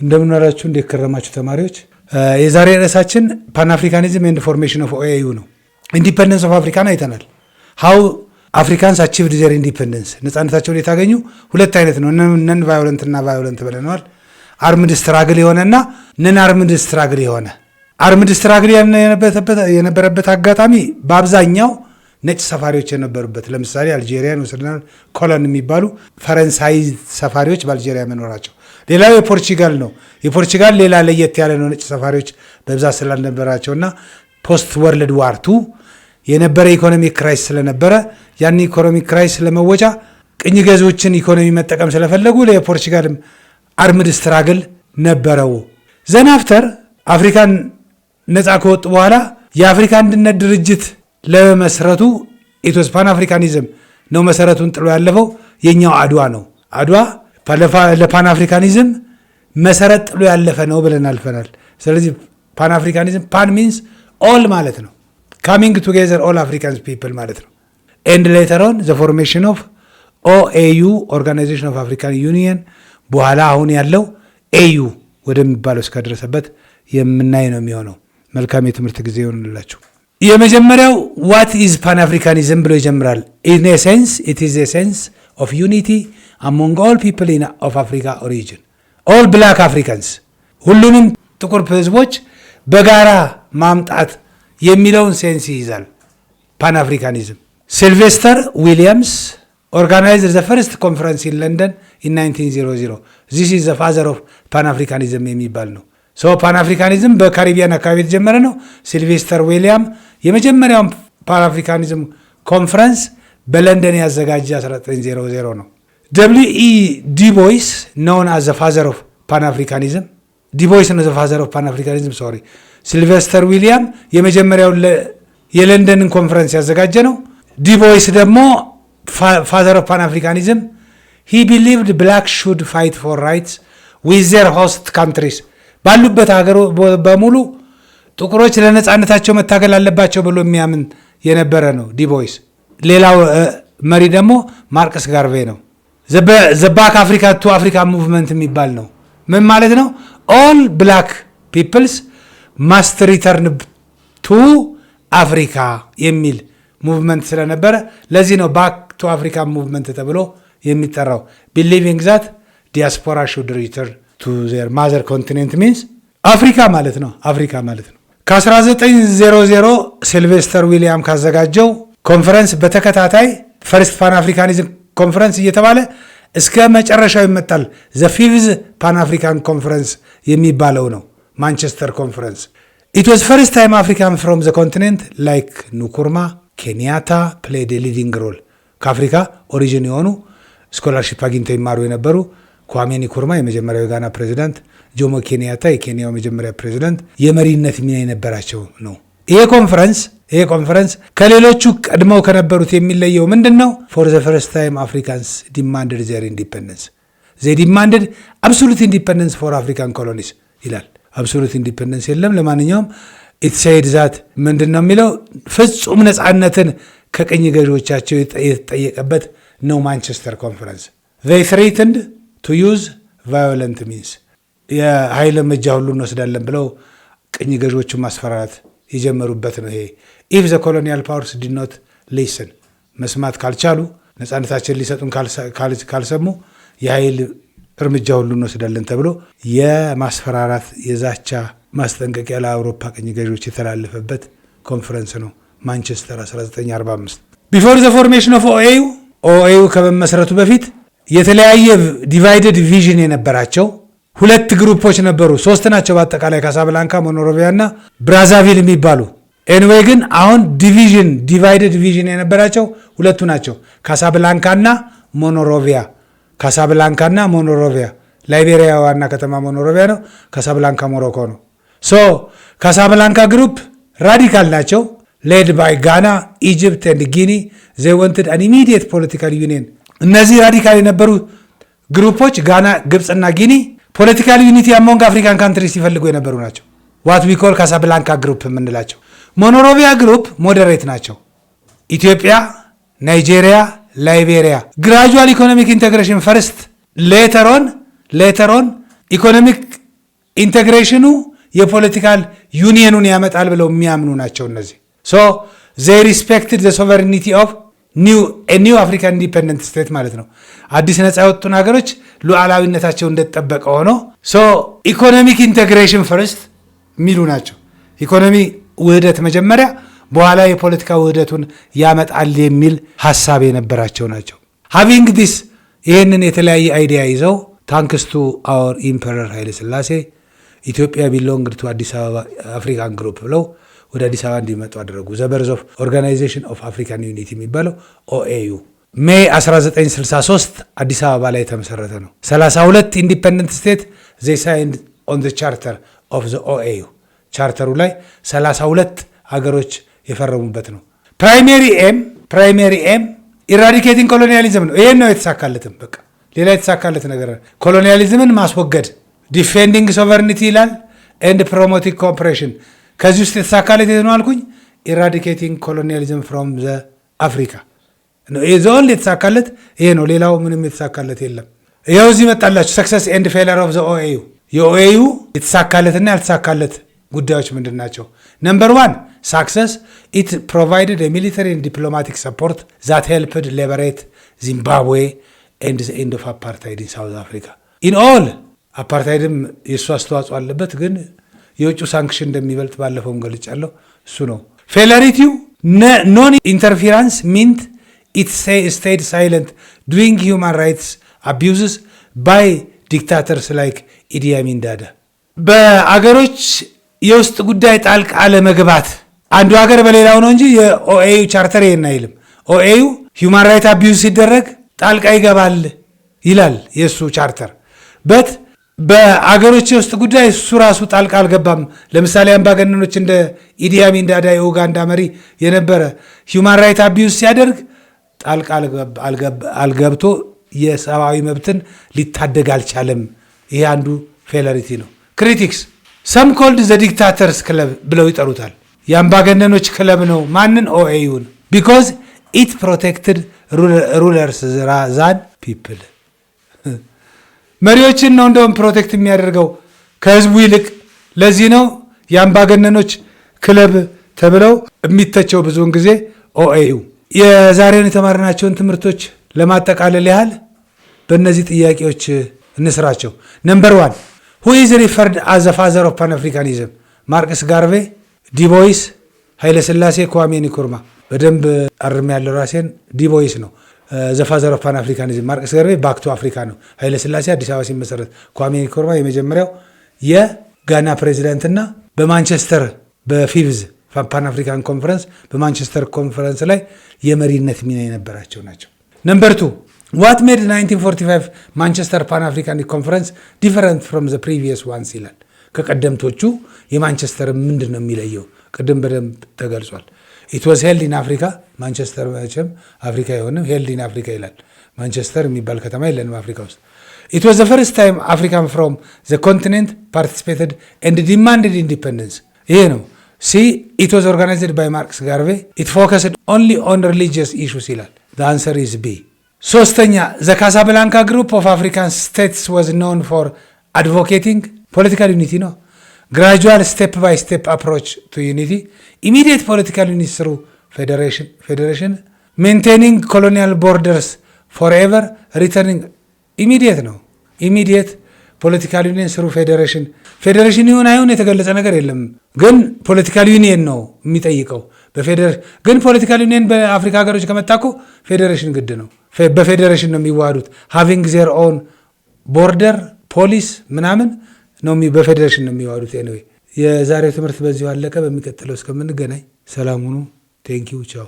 እንደምን ዋላችሁ እንደከረማችሁ ተማሪዎች። የዛሬ ርዕሳችን ፓን አፍሪካኒዝም ኤንድ ፎርሜሽን ኦፍ ኦኤዩ ነው። ኢንዲፔንደንስ ኦፍ አፍሪካን አይተናል። ሃው አፍሪካንስ አቺቭድ ዜር ኢንዲፔንደንስ፣ ነፃነታቸውን የታገኙ ሁለት አይነት ነው። ነን ቫዮለንት እና ቫዮለንት ብለናል። አርምድ ስትራግል የሆነና ነን አርምድ ስትራግል የሆነ። አርምድ ስትራግል የነበረበት አጋጣሚ በአብዛኛው ነጭ ሰፋሪዎች የነበሩበት፣ ለምሳሌ አልጄሪያን ወስደናል። ኮሎን የሚባሉ ፈረንሳይ ሰፋሪዎች በአልጄሪያ መኖራቸው። ሌላው የፖርቹጋል ነው። የፖርቹጋል ሌላ ለየት ያለ ነው፣ ነጭ ሰፋሪዎች በብዛት ስላልነበራቸውና ፖስት ወርልድ ዋር ቱ የነበረ ኢኮኖሚክ ክራይስ ስለነበረ ያን ኢኮኖሚክ ክራይስ ለመወጫ ቅኝ ገዢዎችን ኢኮኖሚ መጠቀም ስለፈለጉ ለፖርቹጋልም አርምድ ስትራግል ነበረው። ዘናፍተር አፍሪካን ነፃ ከወጡ በኋላ የአፍሪካ አንድነት ድርጅት ለመስረቱ ኢትዮስ ፓን አፍሪካኒዝም ነው መሰረቱን ጥሎ ያለፈው። የኛው አድዋ ነው። አድዋ ለፓን አፍሪካኒዝም መሰረት ጥሎ ያለፈ ነው ብለን አልፈናል። ስለዚህ ፓን አፍሪካኒዝም ፓን ሚንስ ኦል ማለት ነው። ካሚንግ ቱጌዘር ኦል አፍሪካንስ ፒፕል ማለት ነው። ኤንድ ሌተር ኦን ዘ ፎርሜሽን ኦፍ ኦኤዩ ኦርጋናይዜሽን ኦፍ አፍሪካን ዩኒየን፣ በኋላ አሁን ያለው ኤዩ ወደሚባለው እስከደረሰበት የምናይ ነው የሚሆነው። መልካም የትምህርት ጊዜ ይሆንላችሁ። የመጀመሪያው ዋት ኢዝ ፓን አፍሪካኒዝም ብሎ ይጀምራል። ኢን ኤሴንስ ኢት ኢዝ ኤ ሴንስ ኦፍ ዩኒቲ አሞንግ ኦል ፒፕል ኦፍ አፍሪካ ኦሪጂን ኦል ብላክ አፍሪካንስ፣ ሁሉንም ጥቁር ህዝቦች በጋራ ማምጣት የሚለውን ሴንስ ይይዛል ፓን አፍሪካኒዝም። ሲልቬስተር ዊሊያምስ ኦርጋናይዝድ ዘ ፈርስት ኮንፈረንስ ኢን ለንደን ኢን 1900 ዚስ ኢዝ ዘ ፋዘር ኦፍ ፓን አፍሪካኒዝም የሚባል ነው። ፓን አፍሪካኒዝም በካሪቢያን አካባቢ የተጀመረ ነው። ሲልቬስተር ዊሊያም የመጀመሪያውን ፓን አፍሪካኒዝም ኮንፈረንስ በለንደን ያዘጋጀ 1900 ነው። ደብሊው ኢ ዲቦይስ ኖውን አዝ ዘ ፋዘር ኦፍ ፓን አፍሪካኒዝም፣ ዲቦይስ ነው ዘ ፋዘር ኦፍ ፓን አፍሪካኒዝም ሶሪ። ሲልቬስተር ዊሊያም የመጀመሪያውን የለንደንን ኮንፈረንስ ያዘጋጀ ነው። ዲቦይስ ደግሞ ፋዘር ኦፍ ፓን አፍሪካኒዝም። ሂ ቢሊቭድ ብላክ ሹድ ፋይት ፎር ራይትስ ዊዝ ዜር ሆስት ካንትሪስ፣ ባሉበት ሀገር በሙሉ ጥቁሮች ለነፃነታቸው መታገል አለባቸው ብሎ የሚያምን የነበረ ነው ዲቦይስ። ሌላው መሪ ደግሞ ማርቀስ ጋርቬ ነው። ዘባክ አፍሪካ ቱ አፍሪካ ሙቭመንት የሚባል ነው። ምን ማለት ነው? ኦል ብላክ ፒፕልስ ማስት ሪተርን ቱ አፍሪካ የሚል ሙቭመንት ስለነበረ ለዚህ ነው ባክ ቱ አፍሪካ ሙቭመንት ተብሎ የሚጠራው። ቢሊቪንግ ዛት ዲያስፖራ ሹድ ሪተርን ቱ ዜር ማዘር ኮንቲኔንት ሚንስ አፍሪካ ማለት ነው። አፍሪካ ማለት ነው። ከ1900 ሲልቬስተር ዊሊያም ካዘጋጀው ኮንፈረንስ በተከታታይ ፈርስት ፓን አፍሪካኒዝም ኮንፈረንስ እየተባለ እስከ መጨረሻው ይመጣል። ዘ ፊፍዝ ፓን አፍሪካን ኮንፈረንስ የሚባለው ነው ማንቸስተር ኮንፈረንስ። ኢት ዋዝ ፈርስት ታይም አፍሪካን ፍሮም ዘ ኮንቲኔንት ላይክ ንኩርማ ኬንያታ ፕሌይድ ሊዲንግ ሮል። ከአፍሪካ ኦሪጂን የሆኑ ስኮላርሺፕ አግኝተው ይማሩ የነበሩ ኳሜ ንኩርማ የመጀመሪያው የጋና ፕሬዚዳንት፣ ጆሞ ኬንያታ የኬንያው መጀመሪያ ፕሬዚዳንት የመሪነት ሚና የነበራቸው ነው። ይሄ ኮንፈረንስ ከሌሎቹ ቀድመው ከነበሩት የሚለየው ምንድን ነው? ፎር ዘ ፈርስት ታይም አፍሪካንስ ዲማንድድ ዜር ኢንዲፐንደንስ ዘ ዲማንድድ አብሶሉት ኢንዲፐንደንስ ፎር አፍሪካን ኮሎኒስ ይላል። አብሶሉት ኢንዲፐንደንስ የለም። ለማንኛውም ኢት ሴድ ዛት ምንድን ነው የሚለው? ፍጹም ነፃነትን ከቅኝ ገዢዎቻቸው የተጠየቀበት ነው ማንቸስተር ኮንፈረንስ። they threatened to use violent means የኃይል እርምጃ ሁሉ እንወስዳለን ብለው ቅኝ ገዢዎቹን ማስፈራራት የጀመሩበት ነው። ይሄ ኢፍ ዘ ኮሎኒያል ፓወርስ ዲድ ኖት ሊስን፣ መስማት ካልቻሉ ነፃነታችን ሊሰጡን ካልሰሙ የኃይል እርምጃ ሁሉ እንወስዳለን ተብሎ የማስፈራራት የዛቻ ማስጠንቀቂያ ለአውሮፓ ቅኝ ገዢዎች የተላለፈበት ኮንፈረንስ ነው ማንቸስተር 1945። ቢፎር ዘ ፎርሜሽን ኦፍ ኦኤዩ ከመመስረቱ በፊት የተለያየ ዲቫይደድ ቪዥን የነበራቸው ሁለት ግሩፖች ነበሩ። ሶስት ናቸው በአጠቃላይ ካሳብላንካ፣ ሞኖሮቪያ እና ብራዛቪል የሚባሉ። ኤንዌይ ግን አሁን ዲቫይደድ ቪዥን የነበራቸው ሁለቱ ናቸው፣ ካሳብላንካና ሞኖሮቪያ። ካሳብላንካና ሞኖሮቪያ፣ ላይቤሪያ ዋና ከተማ ሞኖሮቪያ ነው። ካሳብላንካ ሞሮኮ ነው። ካሳብላንካ ግሩፕ ራዲካል ናቸው። ሌድ ባይ ጋና፣ ኢጅፕት ኤንድ ጊኒ ዘይ ወንትድ አን ኢሚዲየት ፖለቲካል ዩኒየን። እነዚህ ራዲካል የነበሩ ግሩፖች ጋና፣ ግብፅና ጊኒ ፖለቲካል ዩኒቲ አሞንግ አፍሪካን ካንትሪስ ሲፈልጉ የነበሩ ናቸው። ዋት ዊ ኮል ካሳብላንካ ግሩፕ የምንላቸው። ሞኖሮቪያ ግሩፕ ሞዴሬት ናቸው። ኢትዮጵያ፣ ናይጄሪያ፣ ላይቤሪያ ግራጁዋል ኢኮኖሚክ ኢንቴግሬሽን ፈርስት ሌተሮን ኢኮኖሚክ ኢንቴግሬሽኑ የፖለቲካል ዩኒየኑን ያመጣል ብለው የሚያምኑ ናቸው እነዚህ። ሶ they respected the sovereignty of new African independent state ማለት ነው። አዲስ ነፃ የወጡን ሀገሮች ሉዓላዊነታቸው እንደተጠበቀ ሆኖ ሶ ኢኮኖሚክ ኢንቴግሬሽን ፈርስት የሚሉ ናቸው። ኢኮኖሚ ውህደት መጀመሪያ፣ በኋላ የፖለቲካ ውህደቱን ያመጣል የሚል ሀሳብ የነበራቸው ናቸው። ሃቪንግ ዲስ ይህንን የተለያየ አይዲያ ይዘው ታንክስ ቱ አወር ኢምፐረር ኃይለ ሥላሴ ኢትዮጵያ ቢሎንግድ ቱ አዲስ አበባ አፍሪካን ግሩፕ ብለው ወደ አዲስ አበባ እንዲመጡ አደረጉ። ዘ በርዝ ኦፍ ኦርጋናይዜሽን ኦፍ አፍሪካን ዩኒቲ የሚባለው ኦኤዩ ሜይ 1963 አዲስ አበባ ላይ የተመሰረተ ነው። 32 ኢንዲፐንደንት ስቴት ዘይ ሳይንድ ኦን ዘ ቻርተር ኦፍ ዘ ኦኤዩ ቻርተሩ ላይ 32 ሀገሮች የፈረሙበት ነው። ፕራይሜሪ ኤም ኢራዲኬቲንግ ኮሎኒያሊዝም ነው። ይሄን ነው የተሳካለትም። በቃ ሌላ የተሳካለት ነገር ኮሎኒያሊዝምን ማስወገድ፣ ዲፌንዲንግ ሶቨርኒቲ ይላል ኤንድ ፕሮሞቲንግ ኮኦፕሬሽን። ከዚህ ውስጥ የተሳካለት የት ነው አልኩኝ? ኢራዲኬቲንግ ኮሎኒያሊዝም ፍሮም ዘ አፍሪካ ዞን የተሳካለት ይሄ ነው። ሌላው ምንም የተሳካለት የለም። ይኸው እዚህ መጣላችሁ። ሰክሰስ ኤንድ ፌለር ኦፍ ዘ ኦኤዩ። የኦኤዩ የተሳካለትና ያልተሳካለት ጉዳዮች ምንድን ናቸው? ነምበር 1 ሳክሰስ ኢት ፕሮቫይድድ ሚሊተሪ ኤንድ ዲፕሎማቲክ ሰፖርት ዛት ሄልፕድ ሊበሬት ዚምባብዌ ኤንድ ዘ ኤንድ ኦፍ አፓርታይድ ኢን ሳውዝ አፍሪካ ኢን ኦል። አፓርታይድም የእሱ አስተዋጽኦ አለበት፣ ግን የውጭ ሳንክሽን እንደሚበልጥ ባለፈውም ገልጫለሁ። እሱ ነው ፌለሪቲው። ኖን ኢንተርፌራንስ ሚንት ኢት ስቴይድ ሳይለንት ዱሪንግ ሂውማን ራይትስ አቢዩዝስ ባይ ዲክታተርስ ላይክ ኢዲ አሚን ዳዳ። በአገሮች የውስጥ ጉዳይ ጣልቃ ለመግባት አንዱ ሀገር በሌላው ነው እንጂ የኦኤዩ ቻርተር ይሄን አይልም። ኦኤዩ ሂውማን ራይት አቢዩዝ ሲደረግ ጣልቃ ይገባል ይላል የእሱ ቻርተር። በት በአገሮች የውስጥ ጉዳይ እሱ ራሱ ጣልቃ አልገባም። ለምሳሌ አምባገነኖች እንደ ኢዲ አሚን ዳዳ የኡጋንዳ መሪ የነበረ ሂውማን ራይት አቢዩዝ ሲያደርግ ጣልቃ አልገብቶ የሰብአዊ መብትን ሊታደግ አልቻለም። ይሄ አንዱ ፌለሪቲ ነው። ክሪቲክስ ሰም ኮልድ ዘ ዲክታተርስ ክለብ ብለው ይጠሩታል። የአምባገነኖች ክለብ ነው። ማንን? ኦኤዩን። ቢኮዝ ኢት ፕሮቴክትድ ሩለርስ ዛን ፒፕል። መሪዎችን ነው እንደውም ፕሮቴክት የሚያደርገው ከህዝቡ ይልቅ። ለዚህ ነው የአምባገነኖች ክለብ ተብለው የሚተቸው ብዙውን ጊዜ ኦኤዩ። የዛሬውን የተማርናቸውን ትምህርቶች ለማጠቃለል ያህል በእነዚህ ጥያቄዎች እንስራቸው። ነምበር 1 who is referred as the father of pan-africanism? ማርክስ ጋርቬ፣ ዲቦይስ፣ ኃይለ ሥላሴ፣ ኳሜ ንክሩማ። በደንብ አርም ያለው ራሴን ዲቦይስ ነው the father of pan-africanism። ማርክስ ጋርቬ ባክ ቱ አፍሪካ ነው። ኃይለ ሥላሴ አዲስ አበባ ሲመሰረት፣ ኳሜ ንክሩማ የመጀመሪያው የጋና ፕሬዚዳንትና በማንቸስተር በፊቭዝ ፓን አፍሪካን ኮንፈረንስ በማንቸስተር ኮንፈረንስ ላይ የመሪነት ሚና የነበራቸው ናቸው። ነምበር 2 what made 1945 ማንቸስተር ፓን አፍሪካን ኮንፈረንስ ዲፈረንት ፍሮም ዘ ፕሪቪየስ ዋንስ ይላል። ከቀደምቶቹ የማንቸስተር ምንድን ነው የሚለየው? ቅድም በደንብ ተገልጿል። ኢት ዋዝ ሄልድ ኢን አፍሪካ። ማንቸስተር መቼም አፍሪካ አይሆንም፣ ሄልድ ኢን አፍሪካ ይላል። ማንቸስተር የሚባል ከተማ የለንም አፍሪካ ውስጥ። ኢት ዋዝ ዘ ፈርስት ታይም አፍሪካን ፍሮም ዘ ኮንቲኔንት ፓርቲሲፔትድ ኤንድ ዲማንድድ ኢንዲፐንደንስ። ይሄ ነው። ሲ ኢት ዋዝ ኦርጋናይዝድ ባይ ማርክስ ጋርቬ። ኢት ፎከስድ ኦንሊ ኦን ሪሊጂየስ ኢሹስ ይላል። ዘ አንሰር ኢዝ ቢ። ሶስተኛ ዘ ካሳብላንካ ግሩፕ ኦፍ አፍሪካን ስቴትስ ዋዝ ኖን ፎር አድቮኬቲንግ ፖለቲካል ዩኒቲ ነው። ግራጁዋል ስቴፕ ባይ ስቴፕ አፕሮች ቱ ዩኒቲ፣ ኢሚዲየት ፖለቲካል ዩኒቲ ስሩ ፌዴሬሽን፣ ሜንቴኒንግ ኮሎኒያል ቦርደርስ ፎርኤቨር፣ ሪተርኒንግ ኢሚዲየት ነው። ኢሚዲየት ፖለቲካል ዩኒየን ስሩ ፌዴሬሽን ይሁን አይሁን የተገለጸ ነገር የለም፣ ግን ፖለቲካል ዩኒየን ነው የሚጠይቀው። ግን ፖለቲካል ዩኒየን በአፍሪካ ሀገሮች ከመጣ እኮ ፌዴሬሽን ግድ ነው። በፌዴሬሽን ነው የሚዋሃዱት። ሃቪንግ ዜር ኦን ቦርደር ፖሊስ ምናምን ነው በፌዴሬሽን ነው የሚዋሃዱት። ኤኒዌይ የዛሬው ትምህርት በዚሁ አለቀ። በሚቀጥለው እስከምንገናኝ ሰላም ሁኑ። ቴንኪው ቻው።